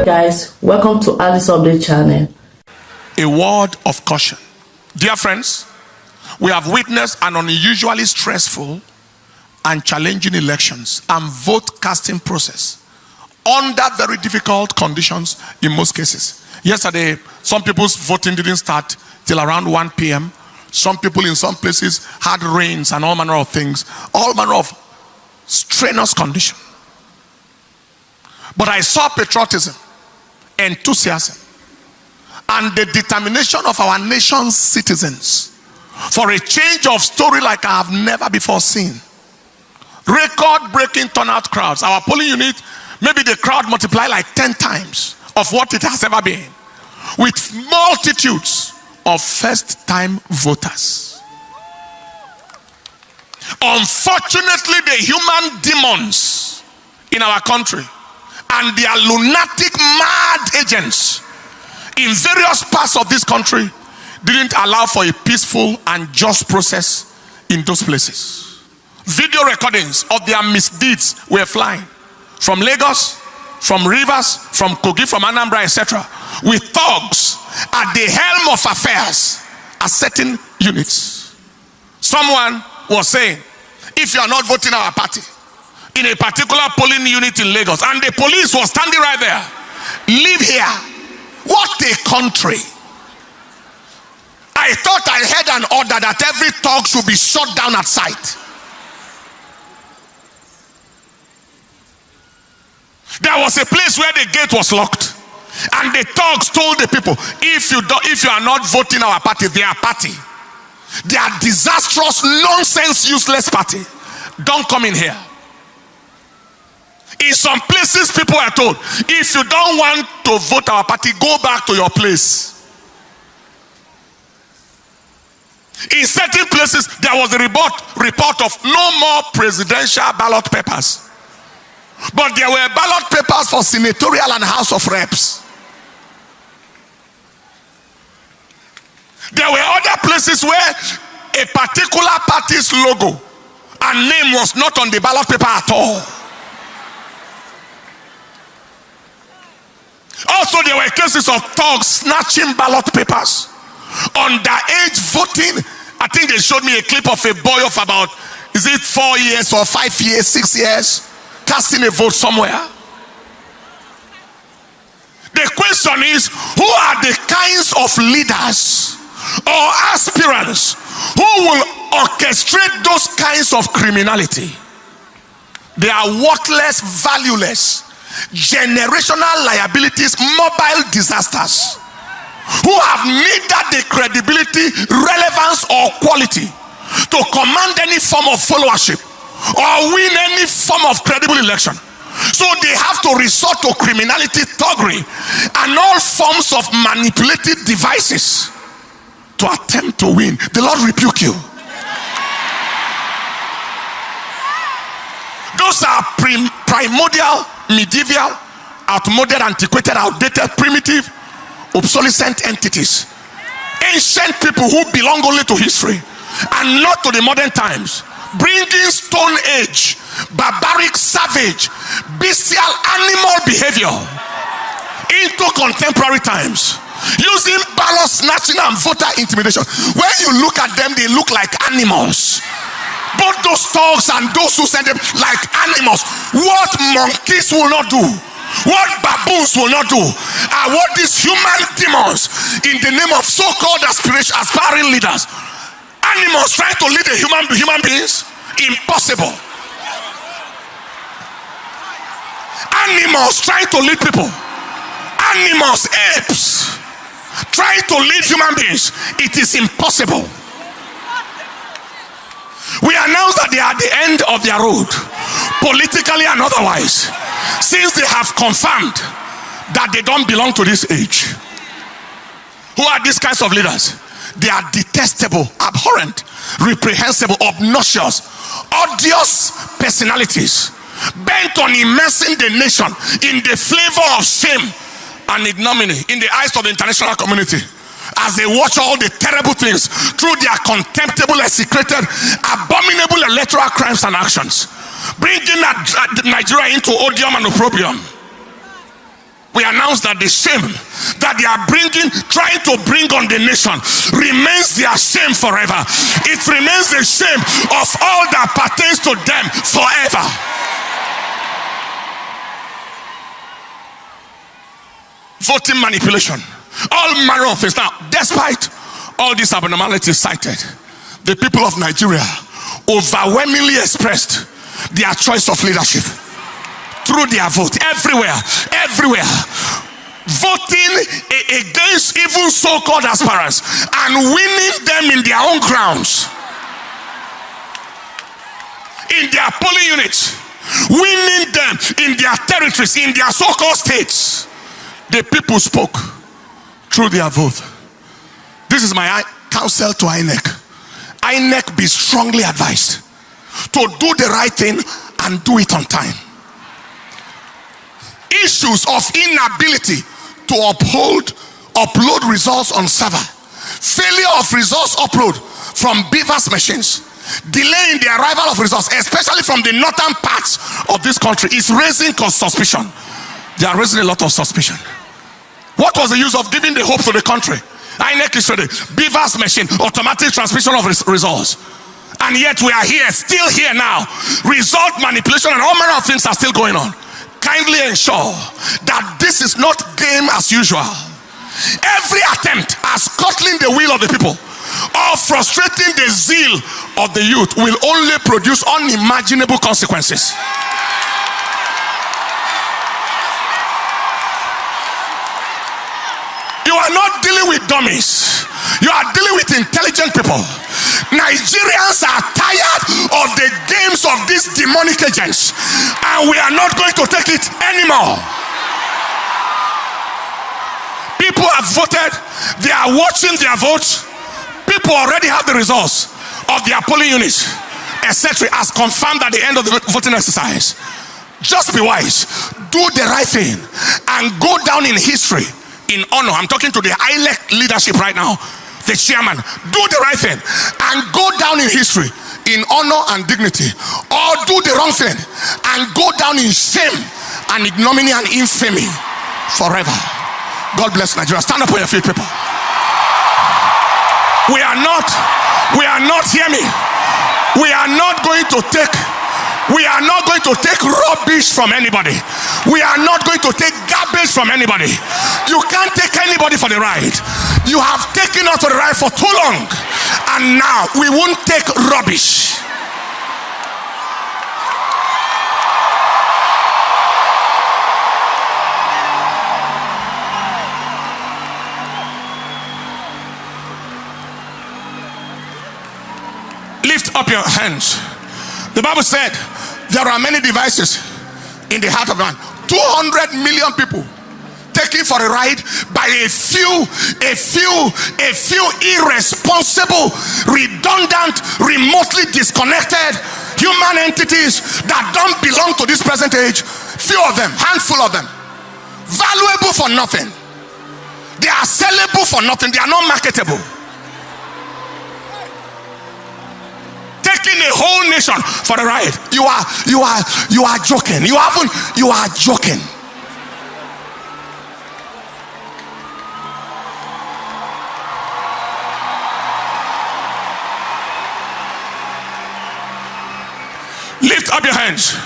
Guys, welcome to Alice Update channel. A word of caution. Dear friends, we have witnessed an unusually stressful and challenging elections and vote casting process under very difficult conditions in most cases. Yesterday, some people's voting didn't start till around 1 p.m. Some people in some places had rains and all manner of things, all manner of strenuous condition. But I saw patriotism, enthusiasm, and the determination of our nation's citizens for a change of story like I have never before seen. Record-breaking turnout crowds. Our polling unit, maybe the crowd multiplied like 10 times of what it has ever been, with multitudes of first-time voters. Unfortunately, the human demons in our country and their lunatic mad agents in various parts of this country didn't allow for a peaceful and just process in those places. Video recordings of their misdeeds were flying from Lagos, from Rivers, from Kogi, from Anambra, etc., with thugs at the helm of affairs at certain units. Someone was saying, if you are not voting our party in a particular polling unit in Lagos, and the police was standing right there, leave here. What a country. I thought I heard an order that every thug should be shot down at sight. There was a place where the gate was locked, and the thugs told the people, if you are not voting our party, their party, their disastrous, nonsense, useless party, don't come in here. In some places, people are told, if you don't want to vote our party, go back to your place. In certain places, there was a report of no more presidential ballot papers. But there were ballot papers for senatorial and House of Reps. There were other places where a particular party's logo and name was not on the ballot paper at all. Also, there were cases of thugs snatching ballot papers. Underage voting. I think they showed me a clip of a boy of about, is it 4 years or 5 years, 6 years, casting a vote somewhere. The question is, who are the kinds of leaders or aspirants who will orchestrate those kinds of criminality? They are worthless, valueless, generational liabilities, mobile disasters, who have neither the credibility, relevance, or quality to command any form of followership or win any form of credible election. So they have to resort to criminality, thuggery, and all forms of manipulative devices to attempt to win. The Lord rebuke you. Those are primordial, medieval, outmoded, antiquated, outdated, primitive, obsolescent entities. Ancient people who belong only to history and not to the modern times, bringing stone age, barbaric, savage, bestial, animal behavior into contemporary times, using ballot snatching and voter intimidation. When you look at them, they look like animals. Both those thugs and those who send them like animals. What monkeys will not do, what baboons will not do, are what these human demons in the name of so-called aspiring leaders, animals trying to lead human beings. Impossible. Animals trying to lead people. Animals, apes trying to lead human beings. It is impossible. We announce that they are at the end of their road, politically and otherwise, since they have confirmed that they don't belong to this age. Who are these kinds of leaders? They are detestable, abhorrent, reprehensible, obnoxious, odious personalities, bent on immersing the nation in the flavor of shame and ignominy in the eyes of the international community, as they watch all the terrible things through their contemptible, execrated, abominable electoral crimes and actions, bringing Nigeria into odium and opprobrium. we announce that the shame that they are trying to bring on the nation remains their shame forever. It remains the shame of all that pertains to them forever. Voting manipulation, all manner of things. Now, despite all these abnormalities cited, the people of Nigeria overwhelmingly expressed their choice of leadership through their vote. Everywhere voting against even so-called aspirants and winning them in their own grounds, in their polling units, winning them in their territories, in their so-called states. The people spoke through their vote. This is my counsel to Inec. Inec, be strongly advised to do the right thing and do it on time. Issues of inability to upload results on server, failure of results upload from beavers machines, delay in the arrival of results, especially from the northern parts of this country, is raising suspicion. They are raising a lot of suspicion. What was the use of giving the hope to the country? Inec is ready. Beavers machine, automatic transmission of results. And yet we are here, still here now. Result manipulation and all manner of things are still going on. Kindly ensure that this is not game as usual. Every attempt at scuttling the will of the people or frustrating the zeal of the youth will only produce unimaginable consequences. You are not dealing with dummies. You are dealing with intelligent people. Nigerians are tired of the games of these demonic agents, and we are not going to take it anymore. People have voted. They are watching their votes. People already have the results of their polling units, etc., as confirmed at the end of the voting exercise. Just be wise. Do the right thing and go down in history in honor. I'm talking to the Inec leadership right now, the chairman. Do the right thing and go down in history in honor and dignity, or do the wrong thing and go down in shame and ignominy and infamy forever. God bless Nigeria. Stand up on your feet, people. We are not, hear me, we are not going to take rubbish from anybody. We are not going to take garbage from anybody. You can't take anybody for the ride. You have taken us for the ride for too long, and now we won't take rubbish. Lift up your hands. The Bible said there are many devices in the heart of man. 200 million people taken for a ride by a few irresponsible, redundant, remotely disconnected human entities that don't belong to this present age. Few of them, handful of them, valuable for nothing. They are sellable for nothing. They are not marketable. Taking a whole nation for a ride. You are joking. You are joking. Lift up your hands.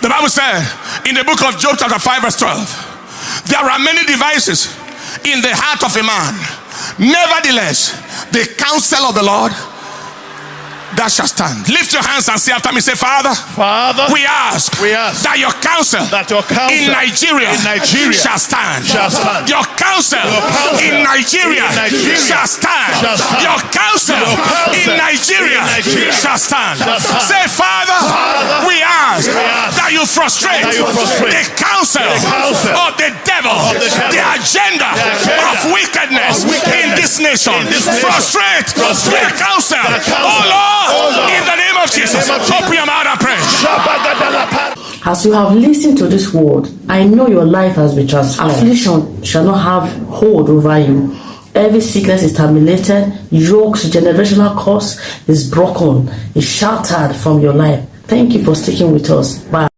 The Bible said in the book of Job chapter 5 verse 12, there are many devices in the heart of a man. Nevertheless, the counsel of the Lord that shall stand. Lift your hands and say after me, say, Father, we ask that your counsel in Nigeria shall stand. Your counsel in Nigeria shall stand. Your counsel in Nigeria shall stand. Say, Father, we ask that you frustrate the counsel of the devil, the agenda of wickedness in this nation. Frustrate their counsel, oh Lord. In the name of Jesus, open your mouth and pray. As you have listened to this word, I know your life has been transformed. Affliction shall not have hold over you. Every sickness is terminated. Yokes, generational curse is broken, is shattered from your life. Thank you for sticking with us. Bye.